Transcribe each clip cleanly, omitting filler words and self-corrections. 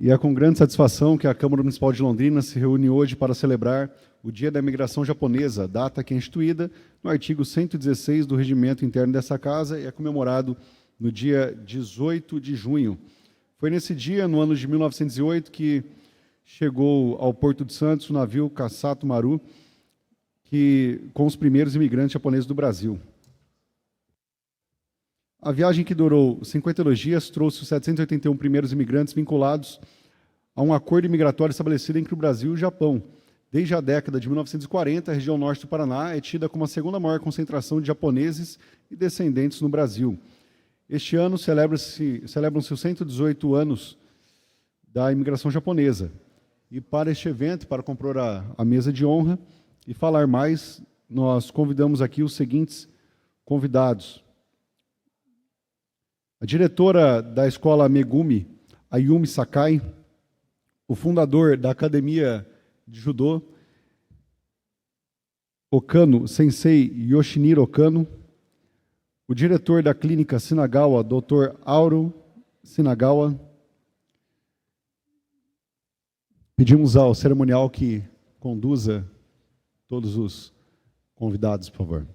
E é com grande satisfação que a Câmara Municipal de Londrina se reúne hoje para celebrar o Dia da Imigração Japonesa, data que é instituída no artigo 116 do Regimento Interno dessa Casa e é comemorado no dia 18 de junho. Foi nesse dia, no ano de 1908, que chegou ao Porto de Santos o navio Kasato Maru, com os primeiros imigrantes japoneses do Brasil. A viagem, que durou 52 dias, trouxe os 781 primeiros imigrantes vinculados a um acordo imigratório estabelecido entre o Brasil e o Japão. Desde a década de 1940, a região norte do Paraná é tida como a segunda maior concentração de japoneses e descendentes no Brasil. Este ano celebram-se os 118 anos da imigração japonesa. E para este evento, para compor a mesa de honra e falar mais, nós convidamos aqui os seguintes convidados. A diretora da Escola Megumi, Ayumi Sakai, o fundador da Academia de Judô, Okano, Sensei Yoshiniro Okano, o diretor da Clínica Shinagawa, Dr. Auro Shinagawa. Pedimos ao cerimonial que conduza todos os convidados, por favor.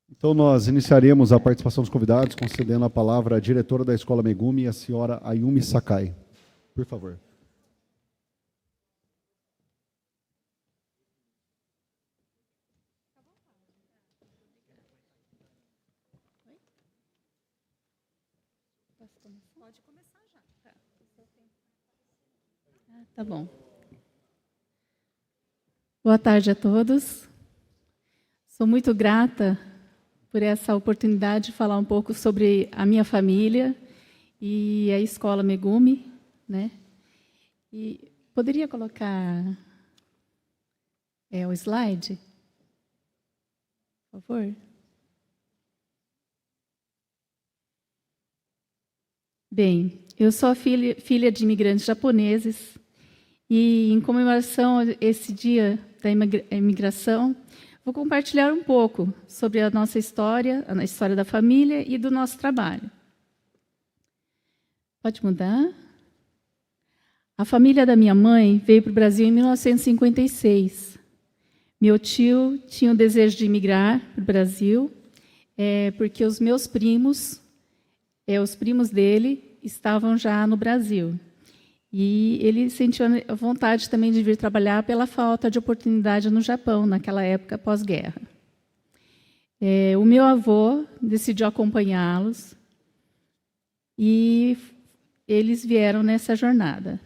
Então, nós iniciaremos a participação dos convidados, concedendo a palavra à diretora da Escola Megumi, a senhora Ayumi Sakai. Por favor. Pode começar já. Tá bom. Boa tarde a todos. Sou muito grata por essa oportunidade de falar um pouco sobre a minha família e a Escola Megumi, né? E poderia colocar o slide, por favor? Bem, eu sou filha de imigrantes japoneses e, em comemoração a esse dia da imigração, vou compartilhar um pouco sobre a nossa história, a história da família e do nosso trabalho. Pode mudar? A família da minha mãe veio para o Brasil em 1956. Meu tio tinha o desejo de imigrar para o Brasil, porque os meus primos, os primos dele, estavam já no Brasil. E ele sentiu a vontade também de vir trabalhar pela falta de oportunidade no Japão, naquela época pós-guerra. O meu avô decidiu acompanhá-los e eles vieram nessa jornada.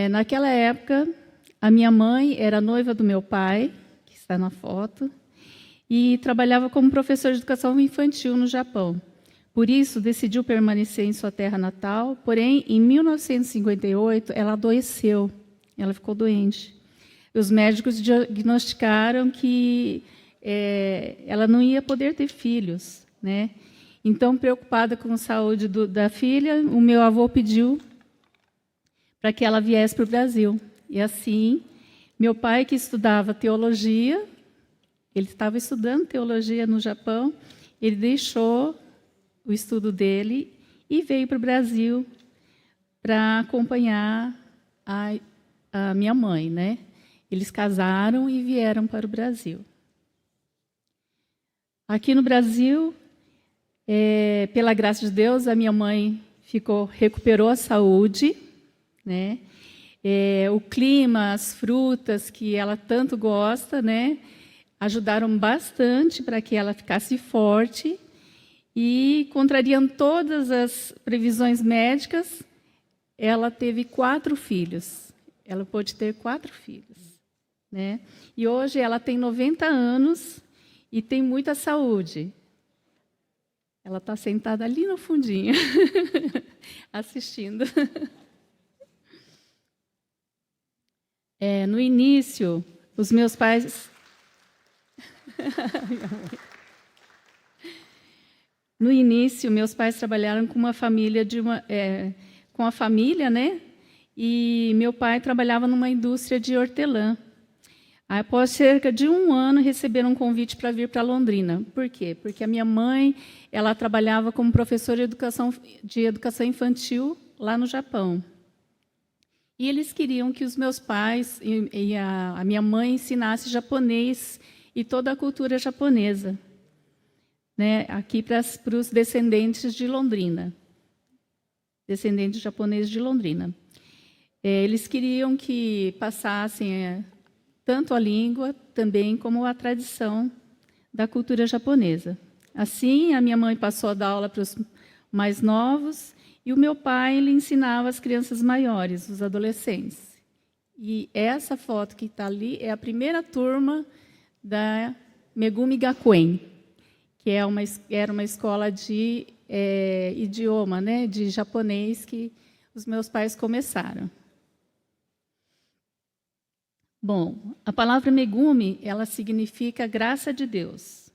Naquela época, a minha mãe era noiva do meu pai, que está na foto, e trabalhava como professora de educação infantil no Japão. Por isso, decidiu permanecer em sua terra natal, porém, em 1958, ela adoeceu, ela ficou doente. Os médicos diagnosticaram que ela não ia poder ter filhos, né? Então, preocupada com a saúde da filha, o meu avô pediu para que ela viesse para o Brasil. E assim, meu pai, que estudava teologia, ele estava estudando teologia no Japão, ele deixou o estudo dele e veio para o Brasil para acompanhar a minha mãe, né? Eles casaram e vieram para o Brasil. Aqui no Brasil, pela graça de Deus, a minha mãe recuperou a saúde, né? O clima, as frutas que ela tanto gosta, né, ajudaram bastante para que ela ficasse forte e, contrariando todas as previsões médicas, ela teve 4 filhos. Ela pôde ter 4 filhos, né? E hoje ela tem 90 anos e tem muita saúde. Ela está sentada ali no fundinho, assistindo. No início, os meus pais... No início, meus pais trabalharam com uma família com a família, né? E meu pai trabalhava numa indústria de hortelã. Após cerca de 1 ano, receberam um convite para vir para Londrina. Por quê? Porque a minha mãe, ela trabalhava como professora de educação infantil lá no Japão. E eles queriam que os meus pais e a minha mãe ensinassem japonês e toda a cultura japonesa, né, aqui para os descendentes de Londrina, descendentes japoneses de Londrina. Eles queriam que passassem tanto a língua também como a tradição da cultura japonesa. Assim, a minha mãe passou a dar aula para os mais novos e o meu pai lhe ensinava as crianças maiores, os adolescentes. E essa foto que está ali é a primeira turma da Megumi Gakuen, que era uma escola de idioma, né, de japonês, que os meus pais começaram. Bom, a palavra Megumi, ela significa graça de Deus.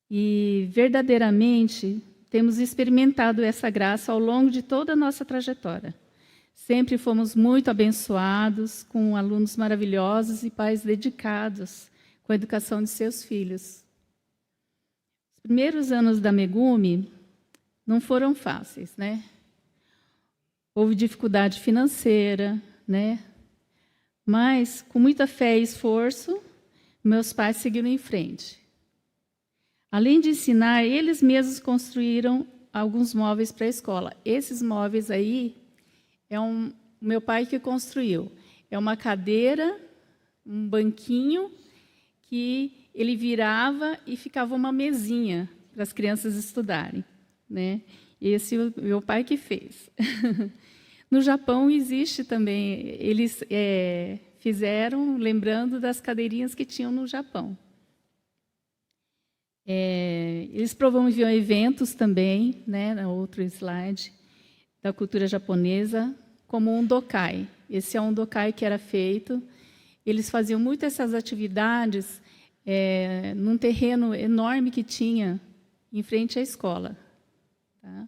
E, verdadeiramente, temos experimentado essa graça ao longo de toda a nossa trajetória. Sempre fomos muito abençoados, com alunos maravilhosos e pais dedicados com a educação de seus filhos. Os primeiros anos da Megumi não foram fáceis, né? Houve dificuldade financeira, né? Mas, com muita fé e esforço, meus pais seguiram em frente. Além de ensinar, eles mesmos construíram alguns móveis para a escola. Esses móveis aí, o meu pai que construiu. É uma cadeira, um banquinho, que ele virava e ficava uma mesinha para as crianças estudarem, né? Esse é o meu pai que fez. No Japão existe também, eles fizeram lembrando das cadeirinhas que tinham no Japão. Eles promoviam eventos também, né, no outro slide, da cultura japonesa, como um dokai. Esse é um dokai que era feito. Eles faziam muito essas atividades num terreno enorme que tinha em frente à escola. Tá?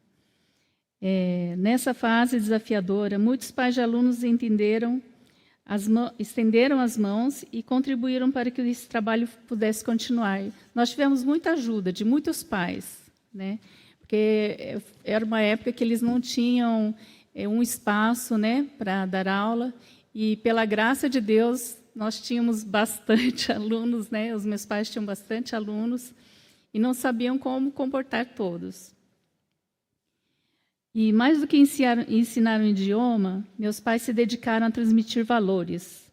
Nessa fase desafiadora, muitos pais de alunos estenderam as mãos e contribuíram para que esse trabalho pudesse continuar. Nós tivemos muita ajuda de muitos pais, né? Porque era uma época que eles não tinham um espaço, né, para dar aula, e, pela graça de Deus, nós tínhamos bastante alunos, né? Os meus pais tinham bastante alunos e não sabiam como comportar todos. E, mais do que ensinar um idioma, meus pais se dedicaram a transmitir valores,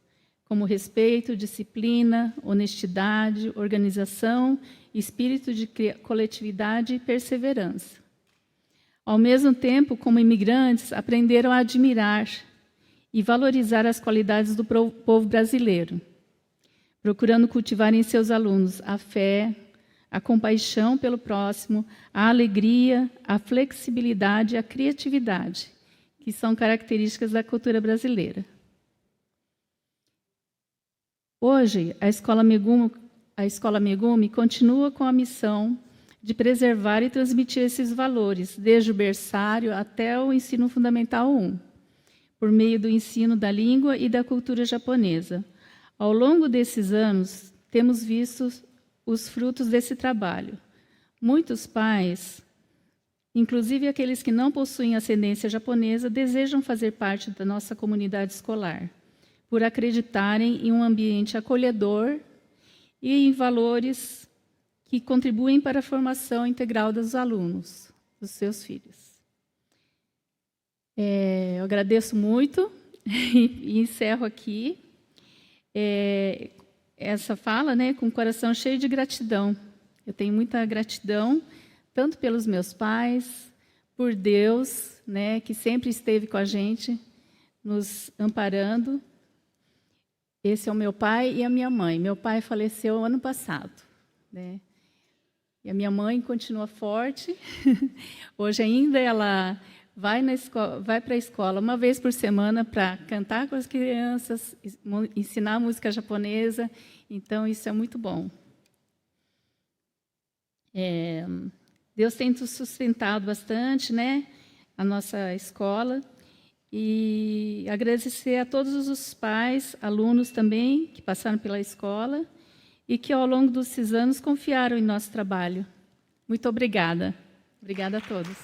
como respeito, disciplina, honestidade, organização, espírito de coletividade e perseverança. Ao mesmo tempo, como imigrantes, aprenderam a admirar e valorizar as qualidades do povo brasileiro, procurando cultivar em seus alunos a fé, a compaixão pelo próximo, a alegria, a flexibilidade e a criatividade, que são características da cultura brasileira. Hoje, a Escola Megumi continua com a missão de preservar e transmitir esses valores, desde o berçário até o ensino fundamental 1, por meio do ensino da língua e da cultura japonesa. Ao longo desses anos, temos visto os frutos desse trabalho. Muitos pais, inclusive aqueles que não possuem ascendência japonesa, desejam fazer parte da nossa comunidade escolar, por acreditarem em um ambiente acolhedor e em valores que contribuem para a formação integral dos alunos, dos seus filhos. Eu agradeço muito e encerro aqui essa fala, né, com o coração cheio de gratidão. Eu tenho muita gratidão, tanto pelos meus pais, por Deus, né, que sempre esteve com a gente, nos amparando. Esse é o meu pai e a minha mãe. Meu pai faleceu ano passado, né? E a minha mãe continua forte. Hoje ainda ela vai para a escola uma vez por semana para cantar com as crianças, ensinar música japonesa. Então, isso é muito bom. Deus tem nos sustentado bastante, né, a nossa escola. E agradecer a todos os pais, alunos também, que passaram pela escola e que, ao longo desses anos, confiaram em nosso trabalho. Muito obrigada. Obrigada a todos.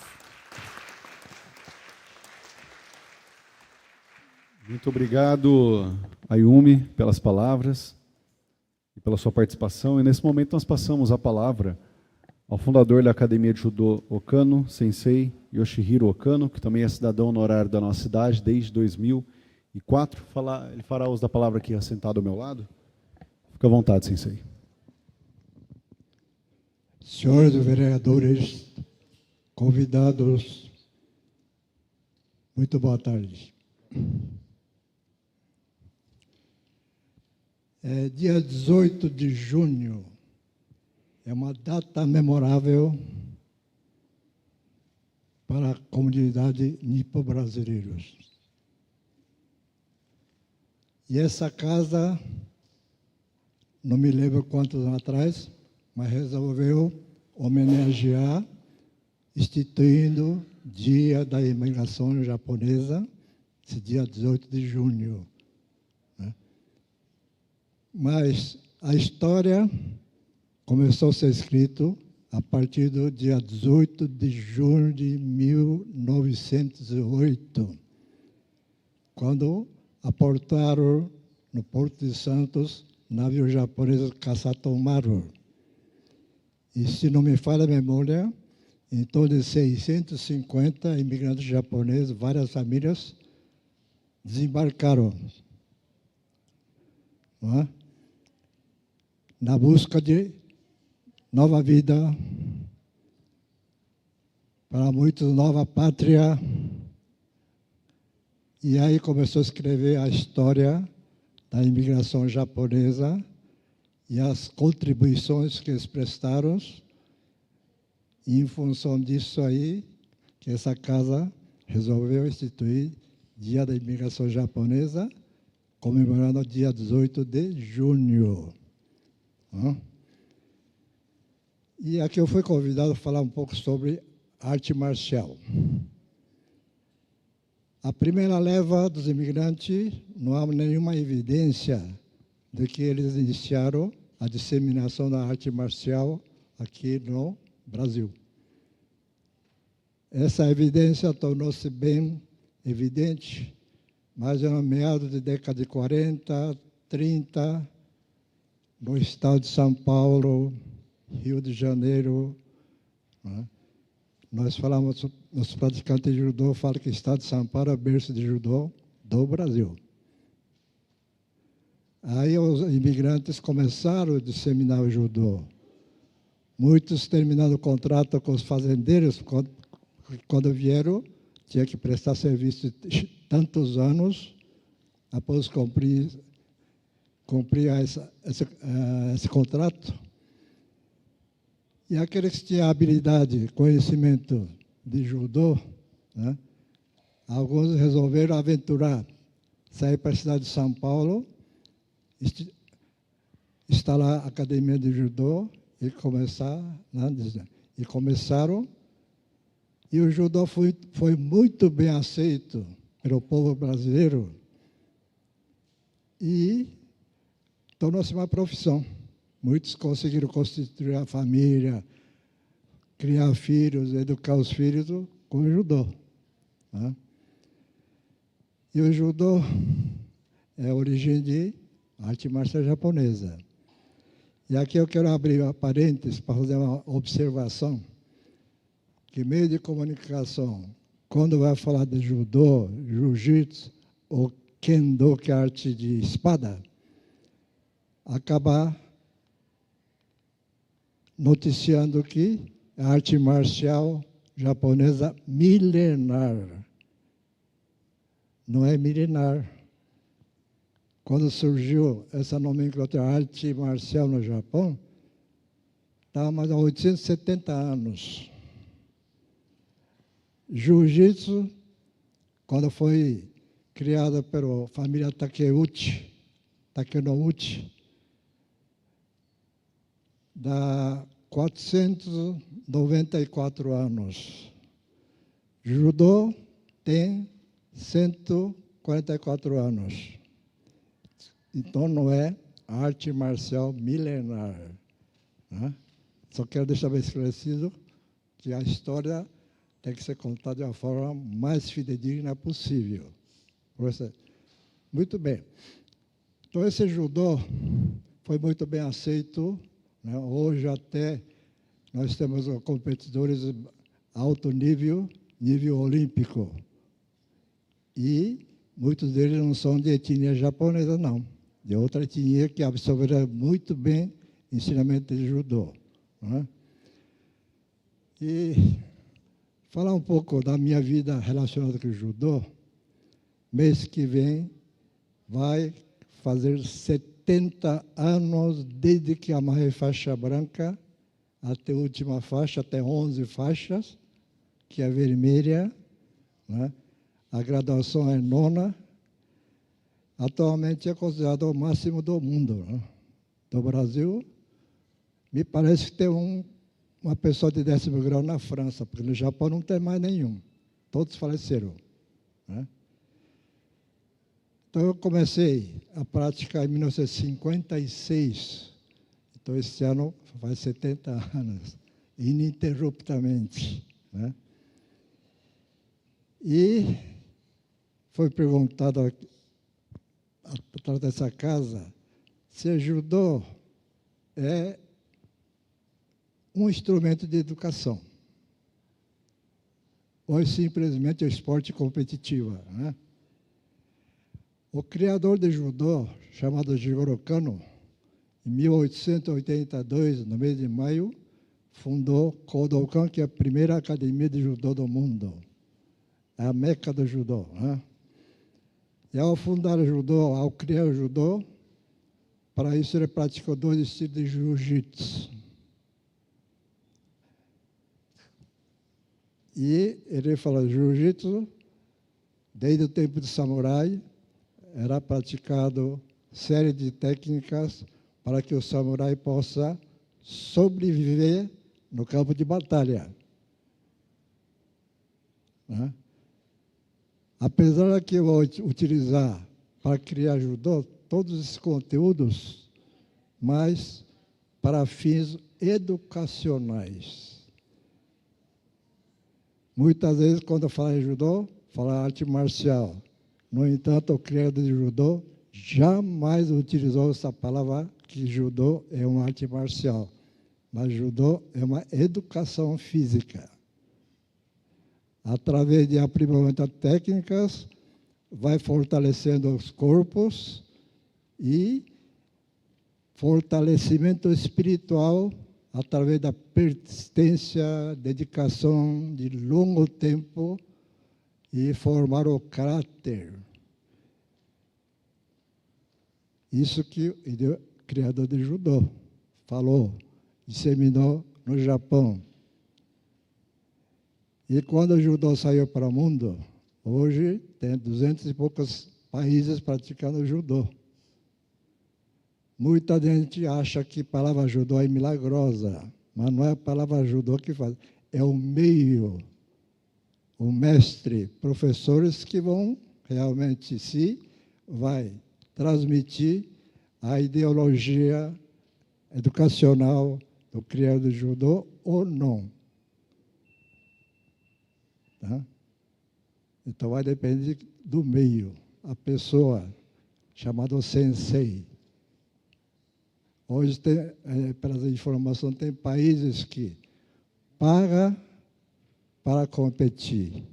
Muito obrigado, Ayumi, pelas palavras e pela sua participação. E, nesse momento, nós passamos a palavra ao fundador da Academia de Judô Okano, Sensei Yoshihiro Okano, que também é cidadão honorário da nossa cidade desde 2004. Ele fará uso da palavra aqui, sentado ao meu lado. Fica à vontade, Sensei. Senhores vereadores, convidados, muito boa tarde. Dia 18 de junho é uma data memorável para a comunidade nipo-brasileiros. E essa casa, não me lembro quantos anos atrás, mas resolveu homenagear, instituindo Dia da Imigração Japonesa, esse dia 18 de junho. Né? Mas a história começou a ser escrita a partir do dia 18 de junho de 1908, quando aportaram no Porto de Santos navio japonês Kasatomaru. E, se não me falha a memória, em torno de 650 imigrantes japoneses, várias famílias, desembarcaram, não é? Na busca de nova vida, para muitos, nova pátria. E aí começou a escrever a história da imigração japonesa e as contribuições que eles prestaram. E, em função disso aí, que essa casa resolveu instituir Dia da Imigração Japonesa, comemorando o dia 18 de junho. E aqui eu fui convidado a falar um pouco sobre arte marcial. A primeira leva dos imigrantes, não há nenhuma evidência de que eles iniciaram a disseminação da arte marcial aqui no Brasil. Essa evidência tornou-se bem evidente, mas no meados da década de 40, 30, no estado de São Paulo, Rio de Janeiro, né? Nós falamos, os praticantes de judô falam que o estado de São Paulo é berço de judô do Brasil. Aí os imigrantes começaram a disseminar o judô. Muitos terminando o contrato com os fazendeiros, quando vieram, tinha que prestar serviço tantos anos, após cumprir esse contrato. E aqueles que tinham habilidade, conhecimento de judô, né, alguns resolveram aventurar, sair para a cidade de São Paulo, instalar a academia de judô e começar, né, e começaram. E o judô foi muito bem aceito pelo povo brasileiro e tornou-se uma profissão. Muitos conseguiram constituir a família, criar filhos, educar os filhos com o judô. Né? E o judô é a origem de arte marcial japonesa. E aqui eu quero abrir parênteses para fazer uma observação, que meio de comunicação, quando vai falar de judô, jiu-jitsu ou kendo, que é a arte de espada, acaba noticiando que é a arte marcial japonesa milenar. Não é milenar. Quando surgiu essa nomenclatura arte marcial no Japão, estava mais há 870 anos. Jiu-jitsu, quando foi criada pela família Takeuchi, dá 494 anos. Judô tem 144 anos. Então, não é arte marcial milenar. Né? Só quero deixar bem esclarecido que a história tem que ser contada de uma forma mais fidedigna possível. Muito bem. Então, esse judô foi muito bem aceito. Né? Hoje, até, nós temos competidores alto nível, nível olímpico. E muitos deles não são de etnia japonesa, não. De outra etnia que absorveram muito bem o ensinamento de judô. Né? E falar um pouco da minha vida relacionada com o judô. Mês que vem vai fazer 70 anos desde que amarrei faixa branca até a última faixa, até 11 faixas, que é vermelha. Né? A graduação é 9ª. Atualmente é considerado o máximo do mundo. Né? Do Brasil, me parece que tem uma pessoa de 10º grau na França, porque no Japão não tem mais nenhum. Todos faleceram. Né? Então, eu comecei a praticar em 1956. Então, esse ano faz 70 anos, ininterruptamente. Né? E foi perguntado atrás dessa casa se judô é um instrumento de educação ou simplesmente um esporte competitivo. Né? O criador de judô, chamado Jigoro Kano, em 1882, no mês de maio, fundou Kodokan, que é a primeira academia de judô do mundo. É a meca do judô. Né? E ao fundar o judô, ao criar o judô, para isso ele praticou 2 estilos de jiu-jitsu. E ele falou, jiu-jitsu, desde o tempo do samurai, era praticado série de técnicas para que o samurai possa sobreviver no campo de batalha. Né? Apesar que eu vou utilizar para criar judô todos esses conteúdos, mas para fins educacionais. Muitas vezes, quando eu falo em judô, falo arte marcial. No entanto, o criador de judô jamais utilizou essa palavra que judô é uma arte marcial. Mas judô é uma educação física. Através de aprimoramento de técnicas, vai fortalecendo os corpos e fortalecimento espiritual através da persistência, dedicação de longo tempo e formar o caráter. Isso que o criador de judô falou, disseminou no Japão. E quando o judô saiu para o mundo, hoje tem 200 e poucos países praticando judô. Muita gente acha que a palavra judô é milagrosa, mas não é a palavra judô que faz, é o meio, o mestre, professores que vão realmente vai transmitir a ideologia educacional do criador do judô ou não. Tá? Então, vai depender do meio, a pessoa chamada sensei. Hoje, pelas informações, tem países que pagam para competir,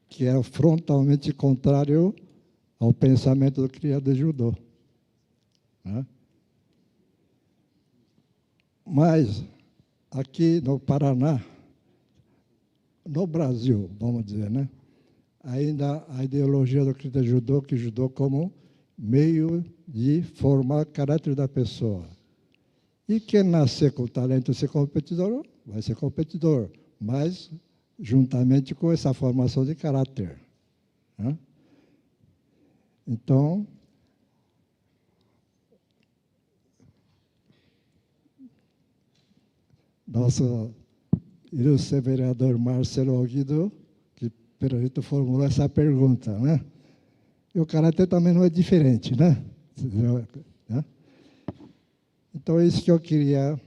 que é frontalmente contrário ao pensamento do criador de judô. Né? Mas, aqui no Paraná, no Brasil, vamos dizer, né? Ainda a ideologia do criador de judô, que judô como meio de formar caráter da pessoa. E quem nascer com o talento de ser competidor, vai ser competidor, mas juntamente com essa formação de caráter. Né? Então, nosso ilustre vereador Marcelo Guido, que pelo jeito formulou essa pergunta, né? E o karatê também não é diferente, né? Então, é isso que eu queria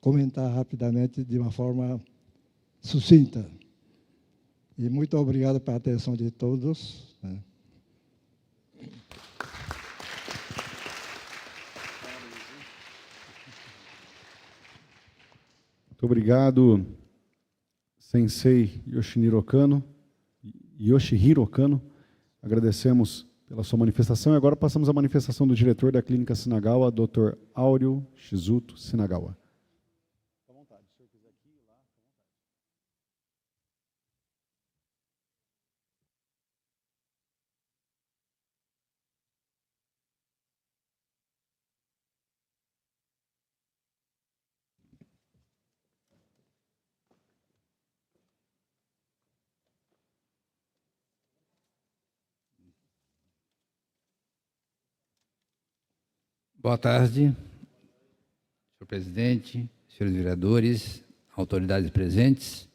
comentar rapidamente, de uma forma sucinta. E muito obrigado pela atenção de todos. Né? Muito obrigado, Sensei Yoshihiro Kano. Agradecemos pela sua manifestação. E agora passamos à manifestação do diretor da Clínica Sinagawa, Dr. Áureo Shizuto Sinagawa. Fique à vontade, se o senhor quiser aqui, lá, fique à vontade. Boa tarde, senhor presidente, senhores vereadores, autoridades presentes,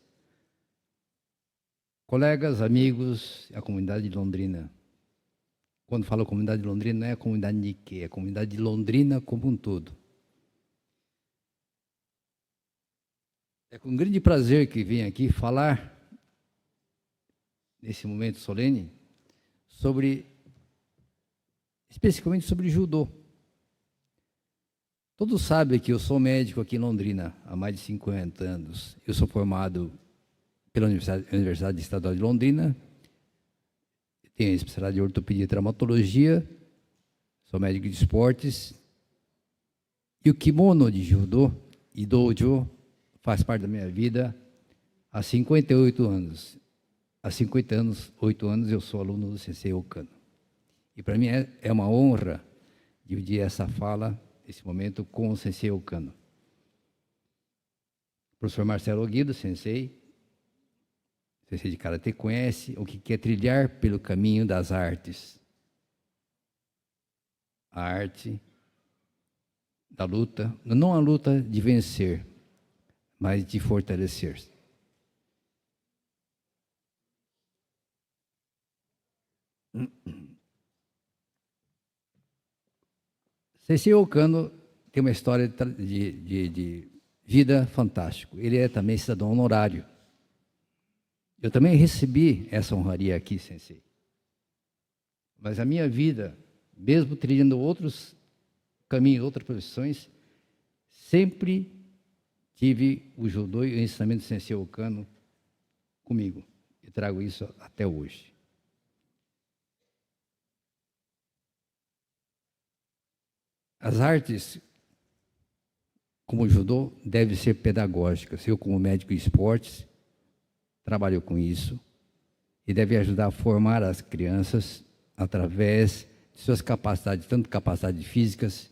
colegas, amigos e a comunidade de Londrina. Quando falo comunidade de Londrina, não é a comunidade Nikkei, é a comunidade de Londrina como um todo. É com grande prazer que venho aqui falar, nesse momento solene, especificamente sobre judô. Todos sabem que eu sou médico aqui em Londrina há mais de 50 anos. Eu sou formado pela Universidade Estadual de Londrina, tenho a especialidade de ortopedia e traumatologia, sou médico de esportes, e o kimono de judô e dojo faz parte da minha vida há 58 anos. Há 8 anos eu sou aluno do Sensei Okano. E para mim é uma honra dividir essa fala, esse momento, com o Sensei Okano. O professor Marcelo Guido, sensei de Karatê, conhece o que quer trilhar pelo caminho das artes. A arte da luta, não a luta de vencer, mas de fortalecer. Sensei Okano tem uma história de vida fantástica. Ele é também cidadão honorário. Eu também recebi essa honraria aqui, sensei. Mas a minha vida, mesmo trilhando outros caminhos, outras profissões, sempre tive o judô e o ensinamento do Sensei Okano comigo. E trago isso até hoje. As artes, como o judô, devem ser pedagógicas. Eu, como médico de esportes, trabalho com isso e deve ajudar a formar as crianças através de suas capacidades, tanto capacidades físicas,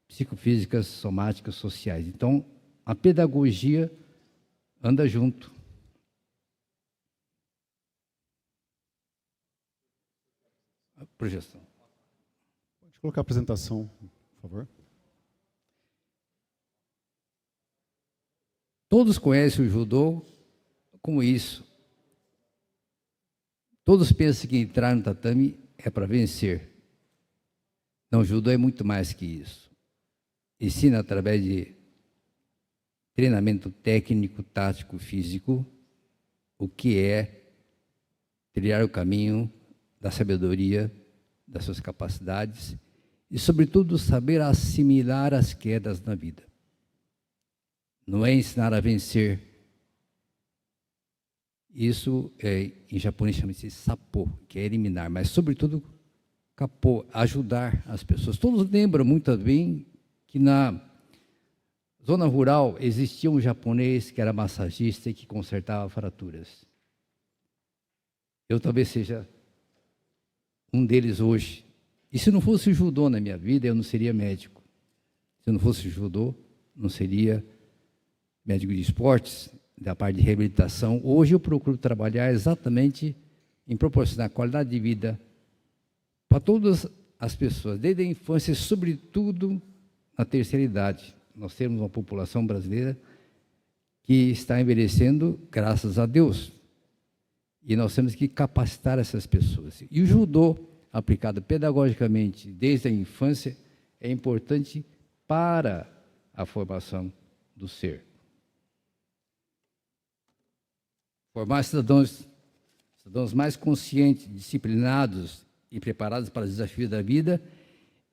psicofísicas, somáticas, sociais. Então, a pedagogia anda junto. A projeção. Pode colocar a apresentação, por favor. Todos conhecem o judô como isso. Todos pensam que entrar no tatame é para vencer. Não, o judô é muito mais que isso. Ensina através de treinamento técnico, tático, físico, o que é trilhar o caminho da sabedoria, das suas capacidades e, sobretudo, saber assimilar as quedas na vida. Não é ensinar a vencer. Isso, em japonês, chama-se sapo, que é eliminar, mas, sobretudo, kappo, ajudar as pessoas. Todos lembram muito bem que na zona rural existia um japonês que era massagista e que consertava fraturas. Eu talvez seja um deles hoje. E se não fosse o judô na minha vida, eu não seria médico. Se não fosse o judô, não seria médico de esportes, da parte de reabilitação. Hoje eu procuro trabalhar exatamente em proporcionar qualidade de vida para todas as pessoas, desde a infância e, sobretudo, na terceira idade. Nós temos uma população brasileira que está envelhecendo, graças a Deus. E nós temos que capacitar essas pessoas. E o judô, aplicado pedagogicamente desde a infância, é importante para a formação do ser. Formar cidadãos mais conscientes, disciplinados e preparados para os desafios da vida,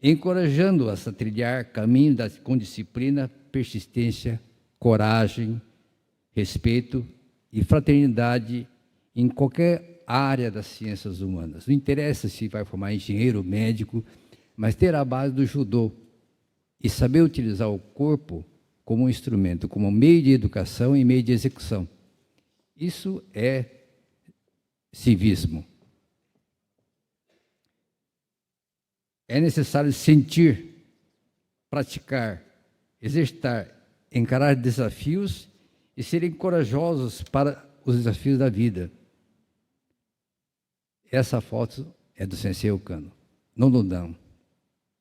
encorajando-as a trilhar caminho com disciplina, persistência, coragem, respeito e fraternidade em qualquer área das ciências humanas. Não interessa se vai formar engenheiro, médico, mas ter a base do judô e saber utilizar o corpo como um instrumento, como um meio de educação e meio de execução. Isso é civismo. É necessário sentir, praticar, exercitar, encarar desafios e serem corajosos para os desafios da vida. Essa foto é do Sensei Okano, não do Dan.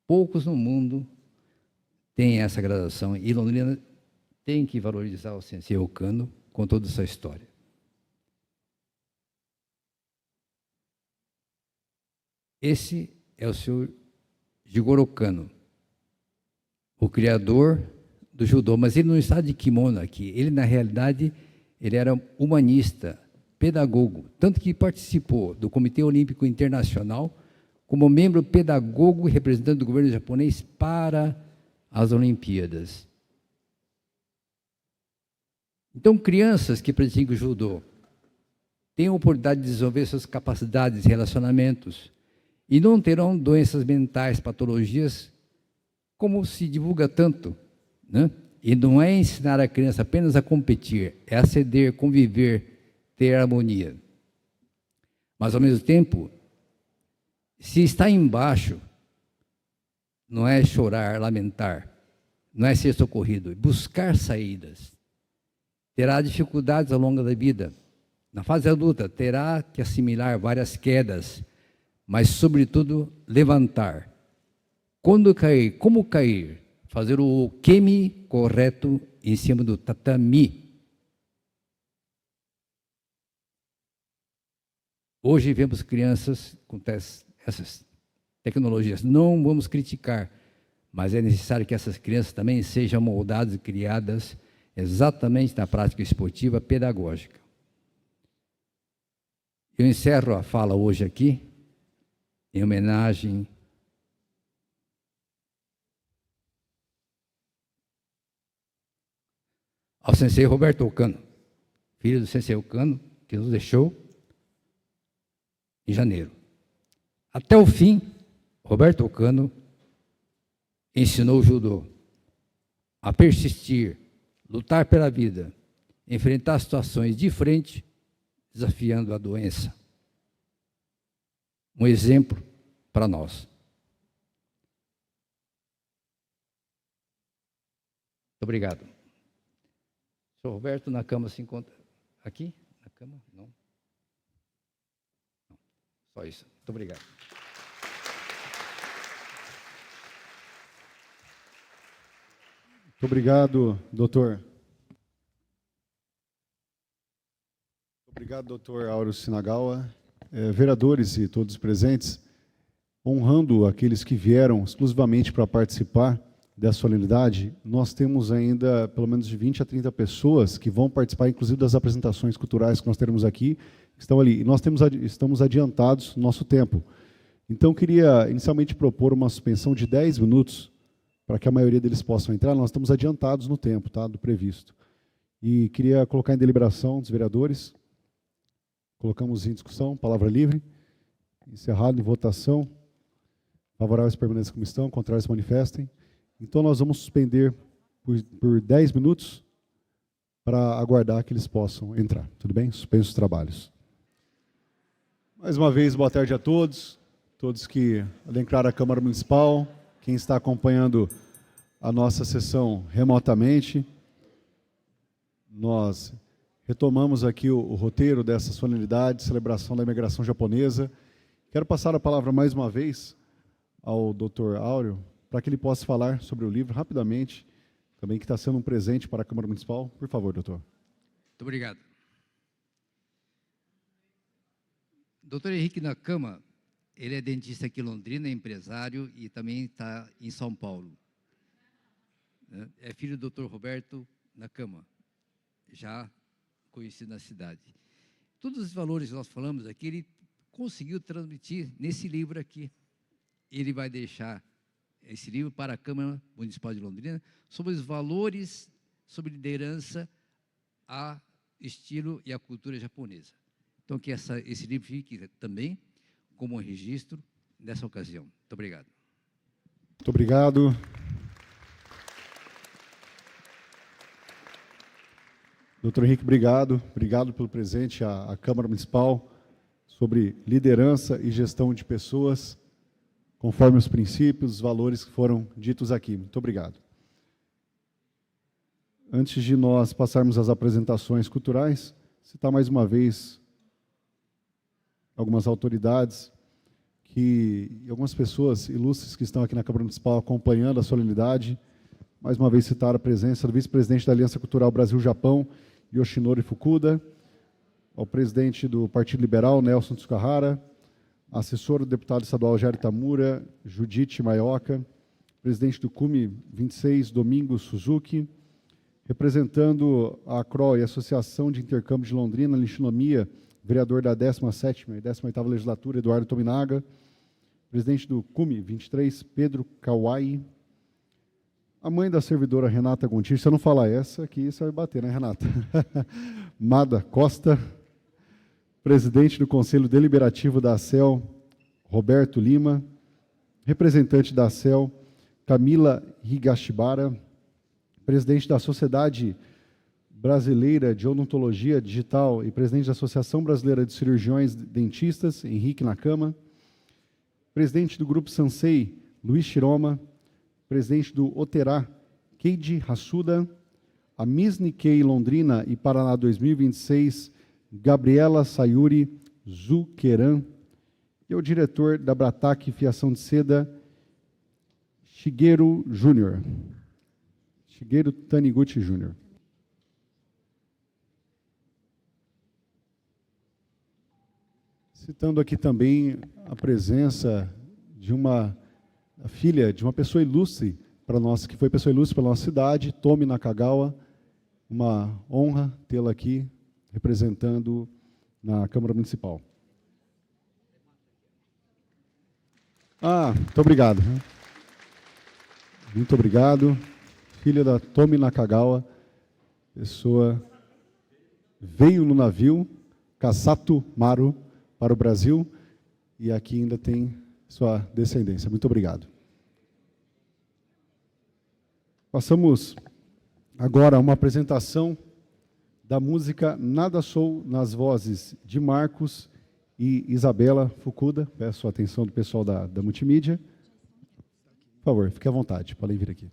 Poucos no mundo têm essa graduação e Londrina tem que valorizar o Sensei Okano com toda essa história. Esse é o senhor Jigoro Kano, o criador do judô, mas ele não está de kimono aqui. Ele, na realidade, ele era humanista, pedagogo, tanto que participou do Comitê Olímpico Internacional como membro pedagogo e representante do governo japonês para as Olimpíadas. Então, crianças que praticam judô têm a oportunidade de desenvolver suas capacidades e relacionamentos e não terão doenças mentais, patologias, como se divulga tanto, né? E não é ensinar a criança apenas a competir, é a ceder, conviver, ter harmonia. Mas, ao mesmo tempo, se está embaixo, não é chorar, lamentar, não é ser socorrido, é buscar saídas. Terá dificuldades ao longo da vida. Na fase adulta, terá que assimilar várias quedas, mas, sobretudo, levantar. Quando cair, como cair? Fazer o kemi correto em cima do tatami. Hoje vemos crianças com essas tecnologias. Não vamos criticar, mas é necessário que essas crianças também sejam moldadas e criadas exatamente na prática esportiva pedagógica. Eu encerro a fala hoje aqui, em homenagem ao Sensei Roberto Okano, filho do Sensei Okano, que nos deixou em janeiro. Até o fim, Roberto Okano ensinou o judô a persistir, lutar pela vida, enfrentar situações de frente, desafiando a doença. Um exemplo para nós. Muito obrigado. O senhor Roberto na cama se encontra aqui? Na cama? Não. Só isso. Muito obrigado. Muito obrigado, doutor. Obrigado, doutor Auro Sinagawa. Vereadores e todos presentes, honrando aqueles que vieram exclusivamente para participar dessa solenidade, nós temos ainda pelo menos de 20 a 30 pessoas que vão participar, inclusive das apresentações culturais que nós teremos aqui, que estão ali. E nós estamos adiantados no nosso tempo. Então, queria inicialmente propor uma suspensão de 10 minutos para que a maioria deles possam entrar. Nós estamos adiantados no tempo, tá, do previsto. E queria colocar em deliberação dos vereadores. Colocamos em discussão, palavra livre. Encerrado em votação. Favoráveis permaneçam como estão, contrários manifestem. Então, nós vamos suspender por 10 minutos para aguardar que eles possam entrar. Tudo bem? Suspenso os trabalhos. Mais uma vez, boa tarde a todos. Todos que adentraram a Câmara Municipal, quem está acompanhando a nossa sessão remotamente. Nós retomamos aqui o roteiro dessa solenidade, celebração da imigração japonesa. Quero passar a palavra mais uma vez ao Dr. Áureo, para que ele possa falar sobre o livro rapidamente, também que está sendo um presente para a Câmara Municipal. Por favor, doutor. Muito obrigado. Doutor Henrique Nakama, ele é dentista aqui em Londrina, é empresário e também está em São Paulo. É filho do Dr. Roberto Nakama, já conhecido na cidade. Todos os valores que nós falamos aqui, ele conseguiu transmitir nesse livro aqui. Ele vai deixar esse livro para a Câmara Municipal de Londrina sobre os valores, sobre liderança, a estilo e a cultura japonesa. Então, que esse livro fique também como um registro nessa ocasião. Muito obrigado. Muito obrigado. Doutor Henrique, obrigado. Obrigado pelo presente à Câmara Municipal sobre liderança e gestão de pessoas, conforme os princípios, os valores que foram ditos aqui. Muito obrigado. Antes de nós passarmos às apresentações culturais, citar mais uma vez algumas autoridades e algumas pessoas ilustres que estão aqui na Câmara Municipal acompanhando a solenidade. Mais uma vez citar a presença do vice-presidente da Aliança Cultural Brasil-Japão, Yoshinori Fukuda, ao presidente do Partido Liberal, Nelson Tsukahara, assessor do deputado estadual Jair Tamura, Judite Maioca, presidente do CUMI 26, Domingos Suzuki, representando a ACRO e a Associação de Intercâmbio de Londrina, Lixonomia, vereador da 17ª e 18ª Legislatura, Eduardo Tominaga, presidente do CUMI 23, Pedro Kawai, a mãe da servidora Renata Gontijo, se eu não falar essa aqui, você vai bater, né, Renata? Mada Costa, presidente do Conselho Deliberativo da ACEL, Roberto Lima, representante da ACEL, Camila Higashibara, presidente da Sociedade Brasileira de Odontologia Digital e presidente da Associação Brasileira de Cirurgiões Dentistas, Henrique Nakama, presidente do Grupo Sansei, Luiz Shiroma, presidente do Oterá, Keiji Hassuda, a Miss Nikkei Londrina e Paraná 2026, Gabriela Sayuri Zuqueran, e o diretor da Brataque Fiação de Seda, Shigeru Júnior. Shigeru Taniguchi Júnior. Citando aqui também a presença de uma filha de uma pessoa ilustre para nós, que foi pessoa ilustre para a nossa cidade, Tomi Nakagawa, uma honra tê-la aqui representando na Câmara Municipal. Muito obrigado. Muito obrigado. Filha da Tomi Nakagawa, pessoa veio no navio Kasato Maru para o Brasil e aqui ainda tem sua descendência. Muito obrigado. Passamos agora a uma apresentação da música Nada Sou, nas vozes de Marcos e Isabela Fukuda. Peço a atenção do pessoal da multimídia. Por favor, fique à vontade, podem vir aqui.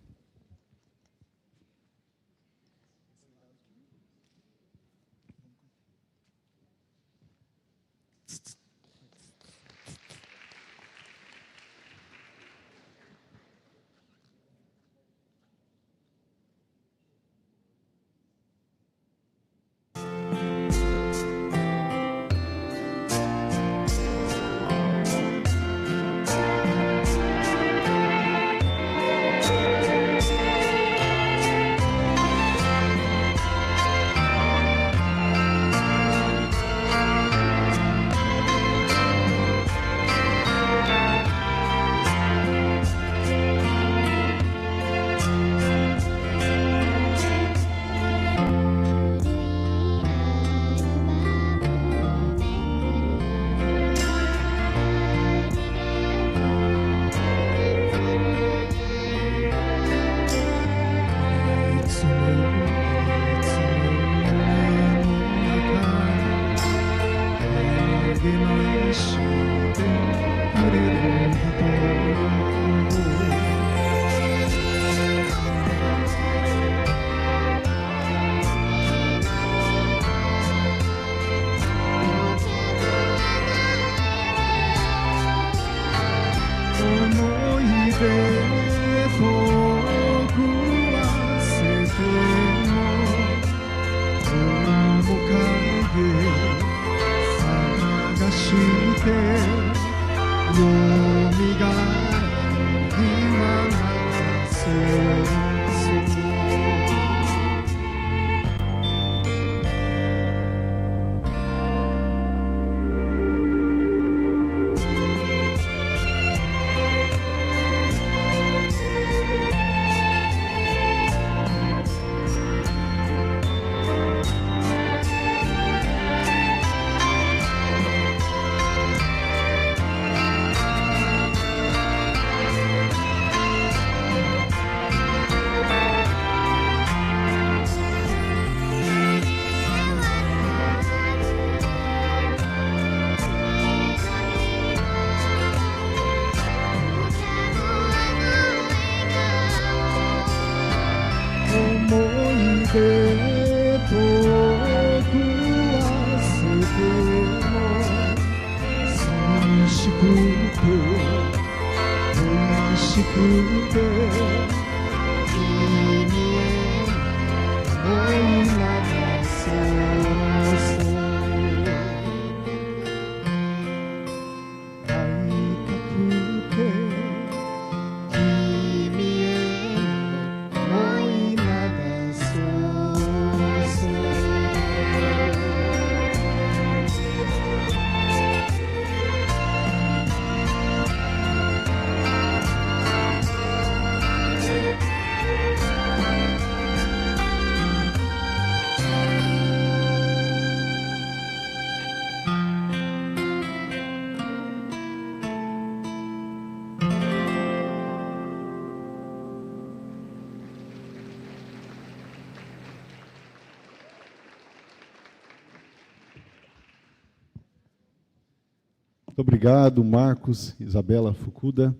Muito obrigado, Marcos, Isabela Fukuda,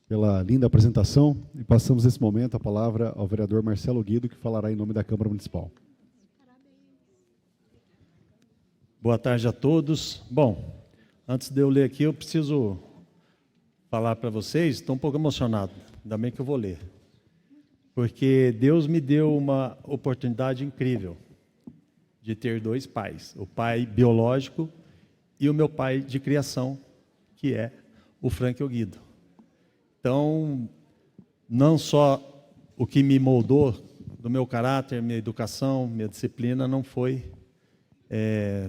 pela linda apresentação. E passamos nesse momento a palavra ao vereador Marcelo Guido, que falará em nome da Câmara Municipal. Boa tarde a todos. Bom, antes de eu ler aqui, eu preciso falar para vocês, estou um pouco emocionado, ainda bem que eu vou ler. Porque Deus me deu uma oportunidade incrível de ter dois pais, o pai biológico e o meu pai de criação, que é o Frank Guido. Então, não só o que me moldou do meu caráter, minha educação, minha disciplina, não foi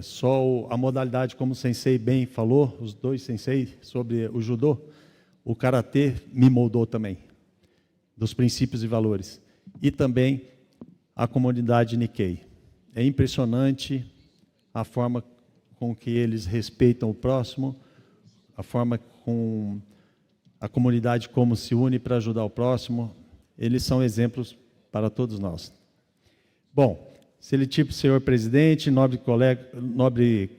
só a modalidade, como o sensei bem falou, os dois sensei, sobre o judô, o karatê me moldou também, dos princípios e valores. E também a comunidade Nikkei. É impressionante a forma com que eles respeitam o próximo, a forma com a comunidade como se une para ajudar o próximo. Eles são exemplos para todos nós. Bom, seletivo senhor presidente, nobre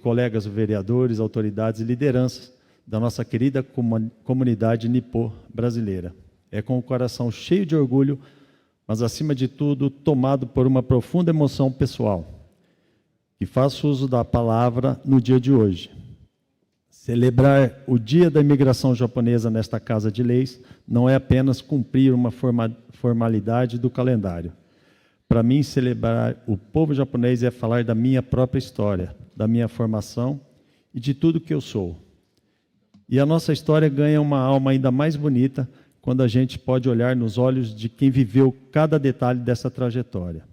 colegas vereadores, autoridades e lideranças da nossa querida comunidade nipô brasileira. É com o coração cheio de orgulho, mas acima de tudo tomado por uma profunda emoção pessoal, que faço uso da palavra no dia de hoje. Celebrar o Dia da Imigração Japonesa nesta Casa de Leis não é apenas cumprir uma formalidade do calendário. Para mim, celebrar o povo japonês é falar da minha própria história, da minha formação e de tudo que eu sou. E a nossa história ganha uma alma ainda mais bonita quando a gente pode olhar nos olhos de quem viveu cada detalhe dessa trajetória.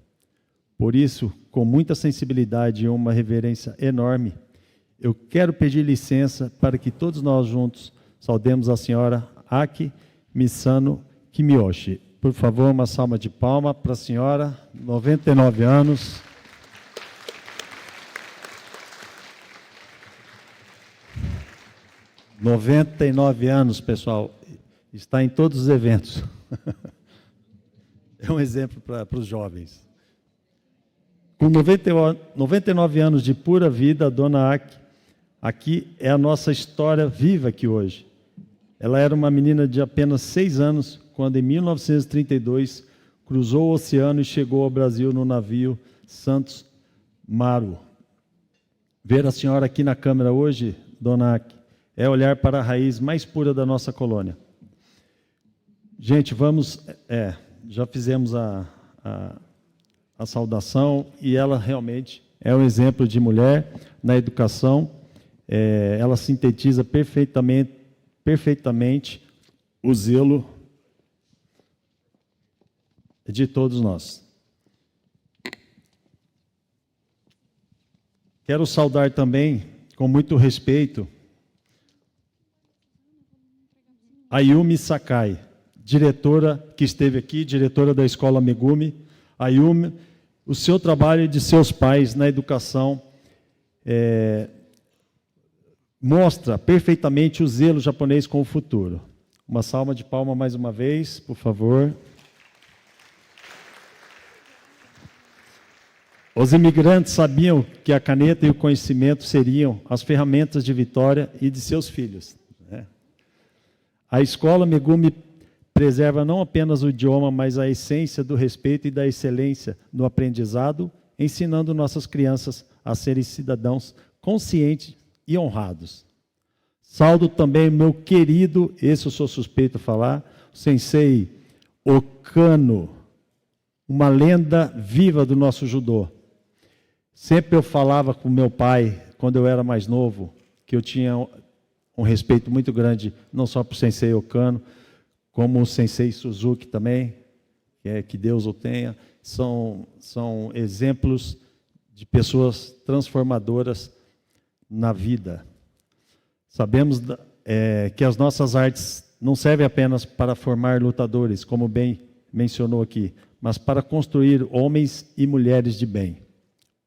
Por isso, com muita sensibilidade e uma reverência enorme, eu quero pedir licença para que todos nós juntos saudemos a senhora Aki Misano Kimiyoshi. Por favor, uma salva de palmas para a senhora, 99 anos. Pessoal, está em todos os eventos. É um exemplo para os jovens. Com 99 anos de pura vida, a dona Aki, aqui é a nossa história viva aqui hoje. Ela era uma menina de apenas 6 anos, quando em 1932 cruzou o oceano e chegou ao Brasil no navio Santos Maru. Ver a senhora aqui na câmera hoje, dona Aki, é olhar para a raiz mais pura da nossa colônia. Gente, vamos... já fizemos a saudação e ela realmente é um exemplo de mulher na educação. Ela sintetiza perfeitamente o zelo de todos nós. Quero saudar também, com muito respeito, a Yumi Sakai, diretora que esteve aqui, diretora da Escola Megumi. A Yumi, o seu trabalho e de seus pais na educação mostra perfeitamente o zelo japonês com o futuro. Uma salva de palmas mais uma vez, por favor. Os imigrantes sabiam que a caneta e o conhecimento seriam as ferramentas de vitória e de seus filhos. A Escola Megumi preserva não apenas o idioma, mas a essência do respeito e da excelência no aprendizado, ensinando nossas crianças a serem cidadãos conscientes e honrados. Saldo também meu querido, esse eu sou suspeito a falar, o sensei Okano, uma lenda viva do nosso judô. Sempre eu falava com meu pai, quando eu era mais novo, que eu tinha um respeito muito grande, não só para o sensei Okano, como o sensei Suzuki também, que Deus o tenha. São exemplos de pessoas transformadoras na vida. Sabemos que as nossas artes não servem apenas para formar lutadores, como bem mencionou aqui, mas para construir homens e mulheres de bem.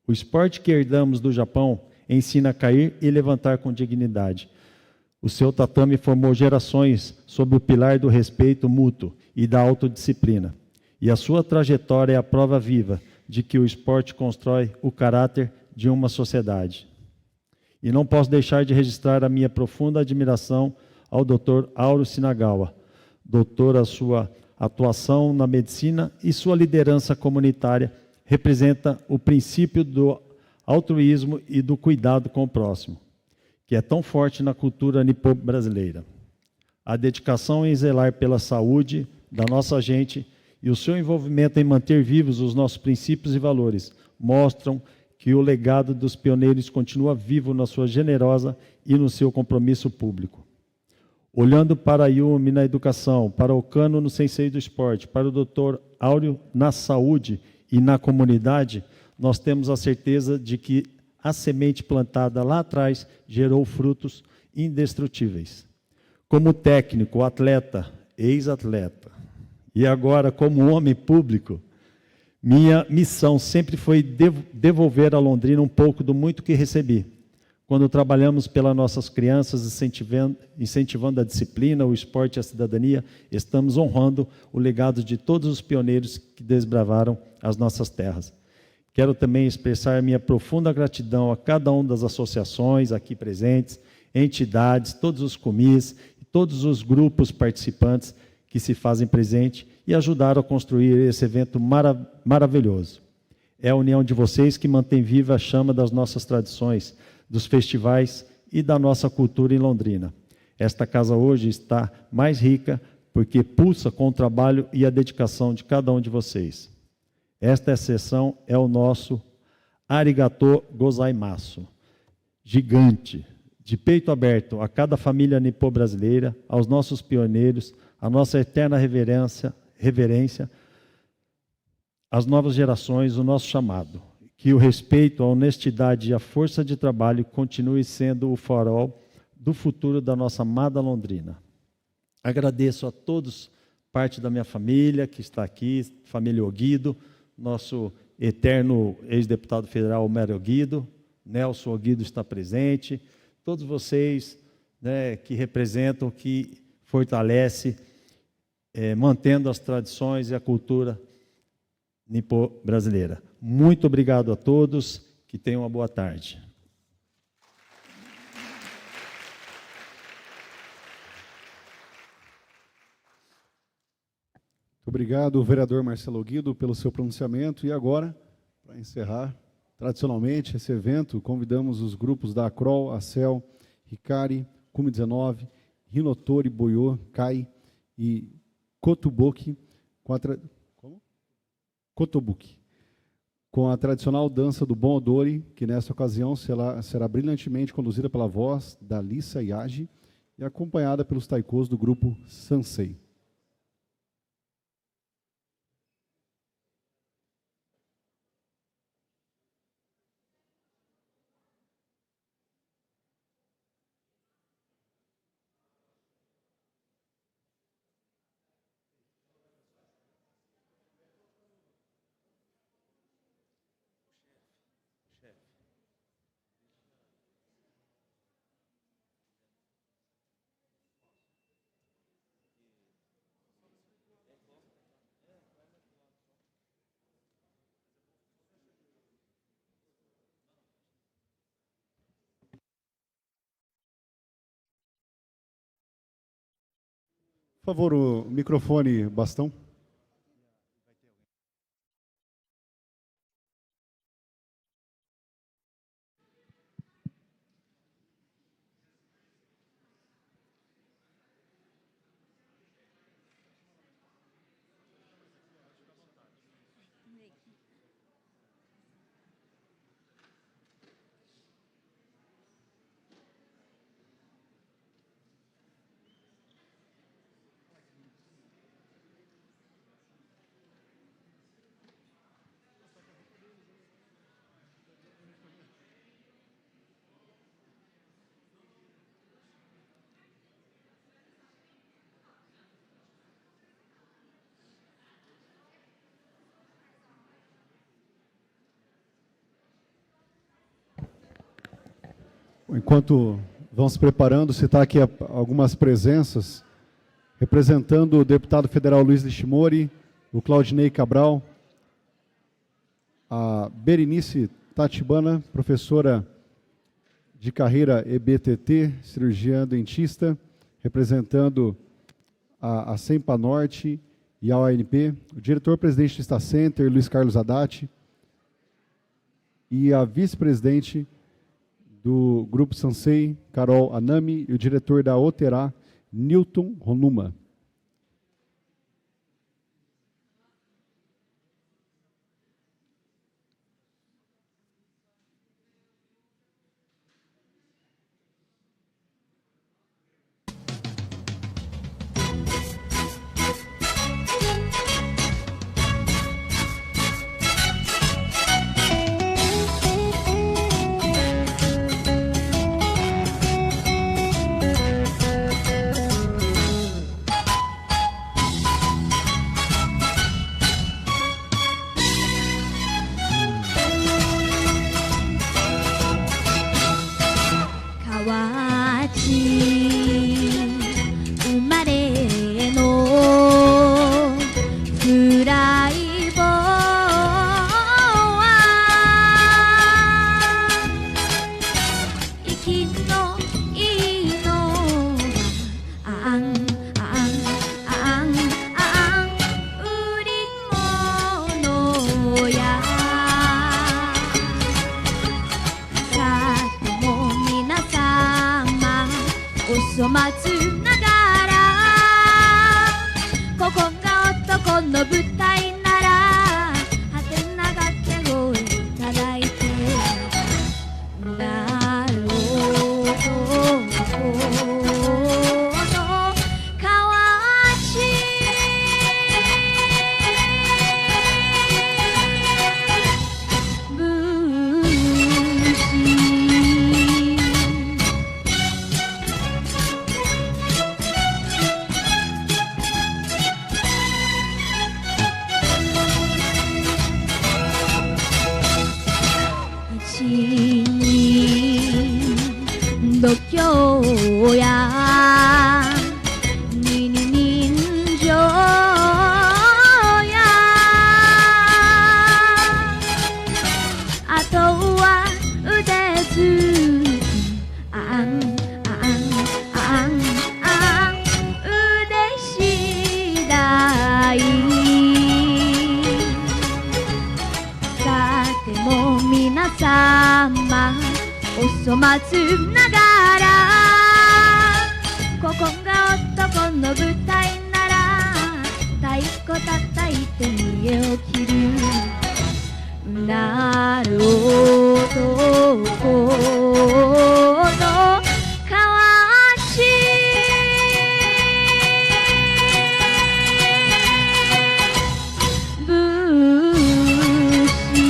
O esporte que herdamos do Japão ensina a cair e levantar com dignidade. O seu tatame formou gerações sob o pilar do respeito mútuo e da autodisciplina. E a sua trajetória é a prova viva de que o esporte constrói o caráter de uma sociedade. E não posso deixar de registrar a minha profunda admiração ao Dr. Auro Shinagawa. Doutor, a sua atuação na medicina e sua liderança comunitária representa o princípio do altruísmo e do cuidado com o próximo, que é tão forte na cultura nipo-brasileira. A dedicação em zelar pela saúde da nossa gente e o seu envolvimento em manter vivos os nossos princípios e valores mostram que o legado dos pioneiros continua vivo na sua generosa e no seu compromisso público. Olhando para a Yumi na educação, para o Okano no sensei do esporte, para o Dr. Áureo na saúde e na comunidade, nós temos a certeza de que a semente plantada lá atrás gerou frutos indestrutíveis. Como técnico, atleta, ex-atleta, e agora como homem público, minha missão sempre foi devolver a Londrina um pouco do muito que recebi. Quando trabalhamos pelas nossas crianças, incentivando a disciplina, o esporte e a cidadania, estamos honrando o legado de todos os pioneiros que desbravaram as nossas terras. Quero também expressar minha profunda gratidão a cada uma das associações aqui presentes, entidades, todos os comis, todos os grupos participantes que se fazem presente e ajudaram a construir esse evento maravilhoso. É a união de vocês que mantém viva a chama das nossas tradições, dos festivais e da nossa cultura em Londrina. Esta casa hoje está mais rica porque pulsa com o trabalho e a dedicação de cada um de vocês. Esta exceção é o nosso arigato gozaimasu, gigante, de peito aberto a cada família nipo-brasileira, aos nossos pioneiros, a nossa eterna reverência, às novas gerações, o nosso chamado. Que o respeito, a honestidade e a força de trabalho continue sendo o farol do futuro da nossa amada Londrina. Agradeço a todos, parte da minha família que está aqui, família Oguido, nosso eterno ex-deputado federal Homero Oguido, Nelson Oguido está presente, todos vocês, né, que representam, que fortalecem, mantendo as tradições e a cultura nipo-brasileira. Muito obrigado a todos, que tenham uma boa tarde. Obrigado, vereador Marcelo Guido, pelo seu pronunciamento. E agora, para encerrar, tradicionalmente, esse evento, convidamos os grupos da ACROL, ACEL, Ricari, Cume 19, Rinotori, Boiô, CAI e Kotobuki, Kotobuki, com a tradicional dança do Bon Odori, que nessa ocasião será brilhantemente conduzida pela voz da Lisa Yagi e acompanhada pelos taikos do grupo Sansei. Por favor, o microfone, bastão. Enquanto vão se preparando, citar aqui algumas presenças, representando o deputado federal Luiz Nishimori, o Claudinei Cabral, a Berenice Tatibana, professora de carreira EBTT, cirurgiã dentista, representando a SEMPA Norte e a ONP, o diretor-presidente do Stacenter, Luiz Carlos Haddad, e a vice-presidente do Grupo Sansei, Carol Anami, e o diretor da Otera, Newton Honuma. 叩いて見えを切るなる男のかわし武士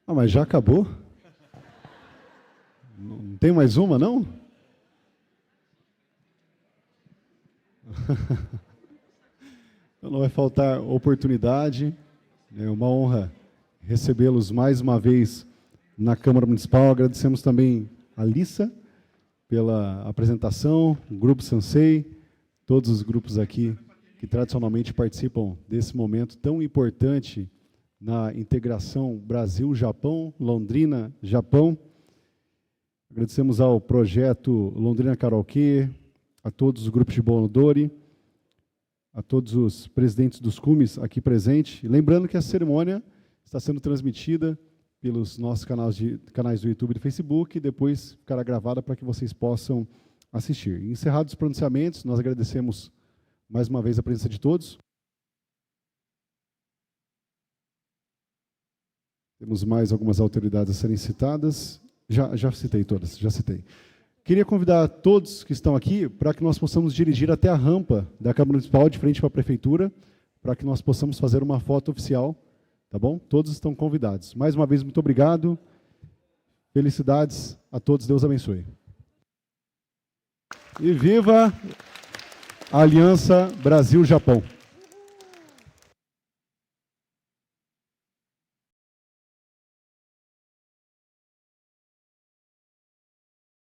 Ah, mas já acabou? Não tem mais uma, não? Então não vai faltar oportunidade. É uma honra recebê-los mais uma vez na Câmara Municipal. Agradecemos também a Lissa pela apresentação, o Grupo Sansei, todos os grupos aqui que tradicionalmente participam desse momento tão importante na integração Brasil-Japão, Londrina-Japão. Agradecemos ao projeto Londrina Karaokê, a todos os grupos de Bonodori, a todos os presidentes dos cumes aqui presentes. Lembrando que a cerimônia está sendo transmitida pelos nossos canais do YouTube e do Facebook, e depois ficará gravada para que vocês possam assistir. Encerrados os pronunciamentos, nós agradecemos mais uma vez a presença de todos. Temos mais algumas autoridades a serem citadas. Já citei todas, já citei. Queria convidar todos que estão aqui para que nós possamos dirigir até a rampa da Câmara Municipal, de frente para a Prefeitura, para que nós possamos fazer uma foto oficial, tá bom? Todos estão convidados. Mais uma vez, muito obrigado. Felicidades a todos, Deus abençoe. E viva a Aliança Brasil-Japão!